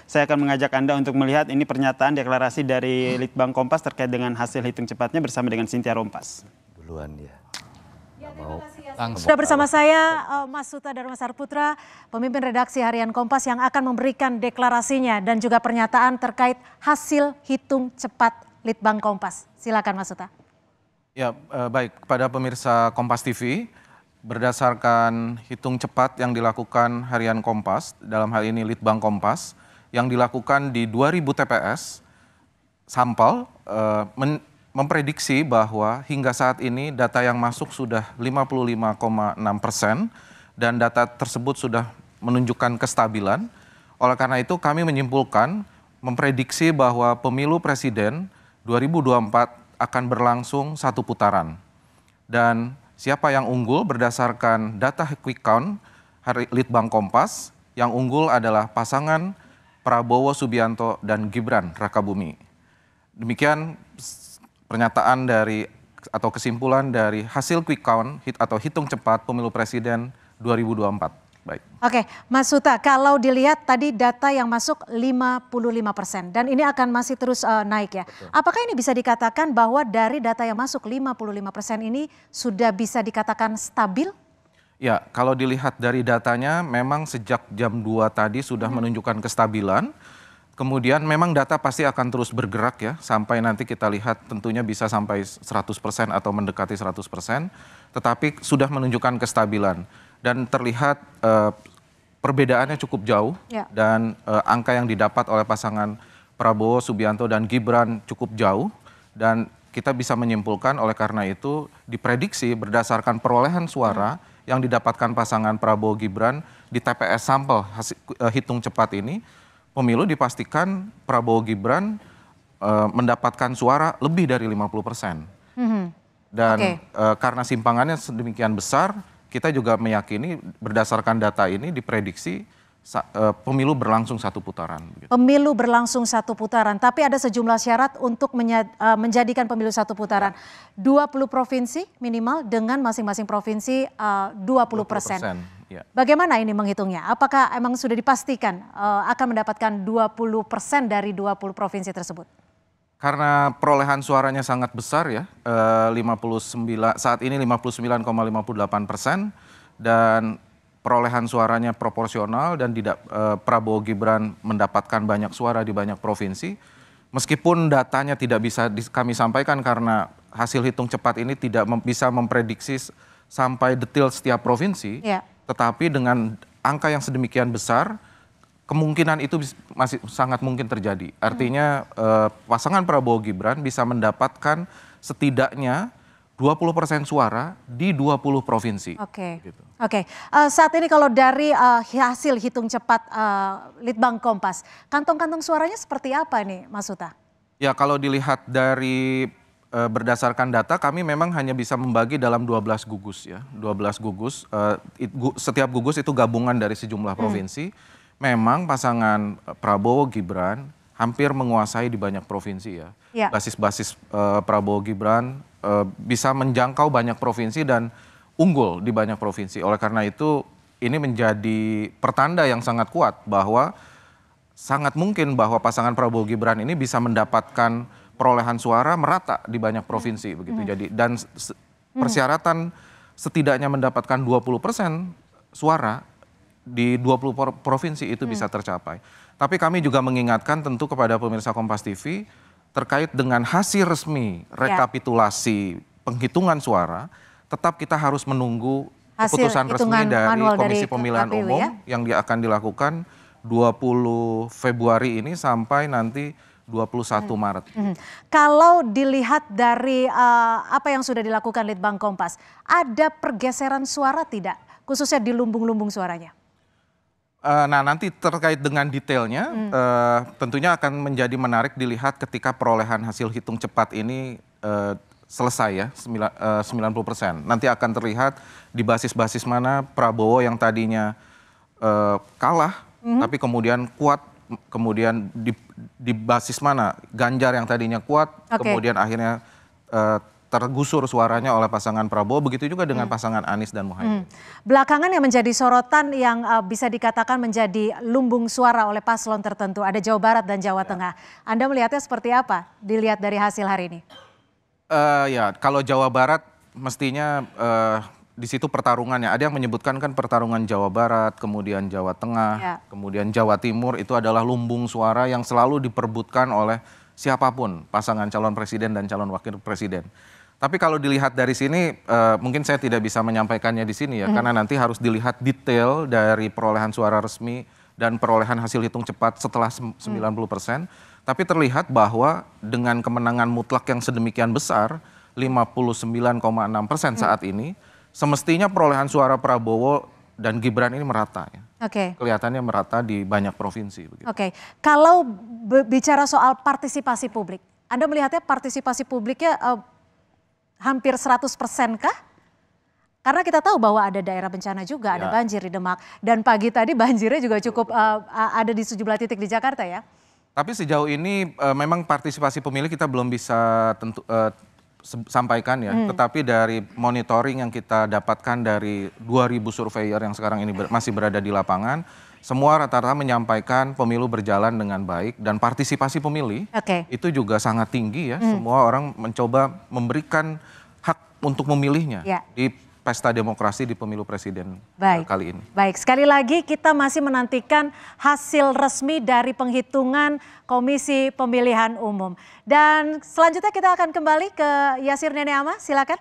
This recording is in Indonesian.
saya akan mengajak Anda untuk melihat ini pernyataan deklarasi dari Litbang Kompas terkait dengan hasil hitung cepatnya bersama dengan Cynthia Rompas. Duluan ya. Sudah bersama saya Mas Suta Dharma Sarputra, pemimpin redaksi Harian Kompas yang akan memberikan deklarasinya dan juga pernyataan terkait hasil hitung cepat Litbang Kompas. Silakan Mas Suta. Ya, baik, kepada pemirsa Kompas TV, berdasarkan hitung cepat yang dilakukan Harian Kompas, dalam hal ini Litbang Kompas, yang dilakukan di 2000 TPS, sampel memprediksi bahwa hingga saat ini data yang masuk sudah 55,6% dan data tersebut sudah menunjukkan kestabilan. Oleh karena itu kami menyimpulkan, memprediksi bahwa pemilu presiden 2024 akan berlangsung satu putaran. Dan siapa yang unggul berdasarkan data quick count Litbang Kompas, yang unggul adalah pasangan Prabowo Subianto dan Gibran Rakabumi. Demikian pernyataan dari atau kesimpulan dari hasil quick count atau hitung cepat pemilu presiden 2024. Baik. Oke, Mas Suta, kalau dilihat tadi data yang masuk 55% dan ini akan masih terus naik ya. Betul. Apakah ini bisa dikatakan bahwa dari data yang masuk 55% ini sudah bisa dikatakan stabil? Ya, kalau dilihat dari datanya memang sejak jam 2 tadi sudah menunjukkan kestabilan. Kemudian memang data pasti akan terus bergerak ya, sampai nanti kita lihat tentunya bisa sampai 100% atau mendekati 100%, tetapi sudah menunjukkan kestabilan. Dan terlihat perbedaannya cukup jauh dan angka yang didapat oleh pasangan Prabowo, Subianto, dan Gibran cukup jauh. Dan kita bisa menyimpulkan oleh karena itu diprediksi berdasarkan perolehan suara yang didapatkan pasangan Prabowo Gibran di TPS sampel hitung cepat ini, pemilu dipastikan Prabowo Gibran mendapatkan suara lebih dari 50%. Dan karena simpangannya sedemikian besar, kita juga meyakini berdasarkan data ini diprediksi pemilu berlangsung satu putaran. Pemilu berlangsung satu putaran, tapi ada sejumlah syarat untuk menjadikan pemilu satu putaran. 20 provinsi minimal dengan masing-masing provinsi 20%. Ya. Bagaimana ini menghitungnya? Apakah emang sudah dipastikan akan mendapatkan 20% dari 20 provinsi tersebut? Karena perolehan suaranya sangat besar ya, 59 saat ini 59,58% dan perolehan suaranya proporsional dan tidak Prabowo Gibran mendapatkan banyak suara di banyak provinsi. Meskipun datanya tidak bisa kami sampaikan karena hasil hitung cepat ini tidak bisa memprediksi sampai detail setiap provinsi. Tetapi dengan angka yang sedemikian besar, kemungkinan itu masih sangat mungkin terjadi. Artinya pasangan Prabowo Gibran bisa mendapatkan setidaknya 20% suara di 20 provinsi. Oke. Saat ini kalau dari hasil hitung cepat Litbang Kompas, kantong-kantong suaranya seperti apa nih Mas Suta? Ya, kalau dilihat dari berdasarkan data kami memang hanya bisa membagi dalam 12 gugus ya. 12 gugus, setiap gugus itu gabungan dari sejumlah provinsi. Memang pasangan Prabowo Gibran hampir menguasai di banyak provinsi ya. Basis-basis Prabowo Gibran bisa menjangkau banyak provinsi dan unggul di banyak provinsi. Oleh karena itu ini menjadi pertanda yang sangat kuat bahwa sangat mungkin bahwa pasangan Prabowo Gibran ini bisa mendapatkan perolehan suara merata di banyak provinsi begitu. Jadi dan persyaratan setidaknya mendapatkan 20% suara di 20 provinsi itu bisa tercapai. Tapi kami juga mengingatkan tentu kepada pemirsa Kompas TV terkait dengan hasil resmi rekapitulasi penghitungan suara, tetap kita harus menunggu keputusan resmi dari Komisi Pemilihan Umum yang akan dilakukan 20 Februari ini sampai nanti 21 Maret. Kalau dilihat dari apa yang sudah dilakukan Litbang Kompas, ada pergeseran suara tidak? Khususnya di lumbung-lumbung suaranya? Nah nanti terkait dengan detailnya tentunya akan menjadi menarik dilihat ketika perolehan hasil hitung cepat ini selesai ya 90%. Nanti akan terlihat di basis-basis mana Prabowo yang tadinya kalah tapi kemudian kuat, kemudian di basis mana Ganjar yang tadinya kuat kemudian akhirnya tergusur suaranya oleh pasangan Prabowo, begitu juga dengan pasangan Anies dan Muhaimin. Belakangan yang menjadi sorotan yang bisa dikatakan menjadi lumbung suara oleh paslon tertentu, ada Jawa Barat dan Jawa Tengah. Anda melihatnya seperti apa dilihat dari hasil hari ini? Ya, kalau Jawa Barat mestinya di situ pertarungannya. Ada yang menyebutkan kan pertarungan Jawa Barat, kemudian Jawa Tengah, kemudian Jawa Timur itu adalah lumbung suara yang selalu diperebutkan oleh siapapun pasangan calon presiden dan calon wakil presiden. Tapi kalau dilihat dari sini, mungkin saya tidak bisa menyampaikannya di sini ya, karena nanti harus dilihat detail dari perolehan suara resmi dan perolehan hasil hitung cepat setelah 90%. Tapi terlihat bahwa dengan kemenangan mutlak yang sedemikian besar, 59,6% saat ini, semestinya perolehan suara Prabowo dan Gibran ini merata ya. Kelihatannya merata di banyak provinsi. Kalau bicara soal partisipasi publik, Anda melihatnya partisipasi publiknya hampir 100% kah? Karena kita tahu bahwa ada daerah bencana juga, ada banjir di Demak. Dan pagi tadi banjirnya juga cukup ada di sejumlah titik di Jakarta ya. Tapi sejauh ini memang partisipasi pemilih kita belum bisa sampaikan ya. Tetapi dari monitoring yang kita dapatkan dari 2.000 surveyor yang sekarang ini masih berada di lapangan, semua rata-rata menyampaikan pemilu berjalan dengan baik dan partisipasi pemilih itu juga sangat tinggi ya. Semua orang mencoba memberikan hak untuk memilihnya di pesta demokrasi di pemilu presiden kali ini. Baik, sekali lagi kita masih menantikan hasil resmi dari penghitungan Komisi Pemilihan Umum. Dan selanjutnya kita akan kembali ke Yasir Neneama, silakan.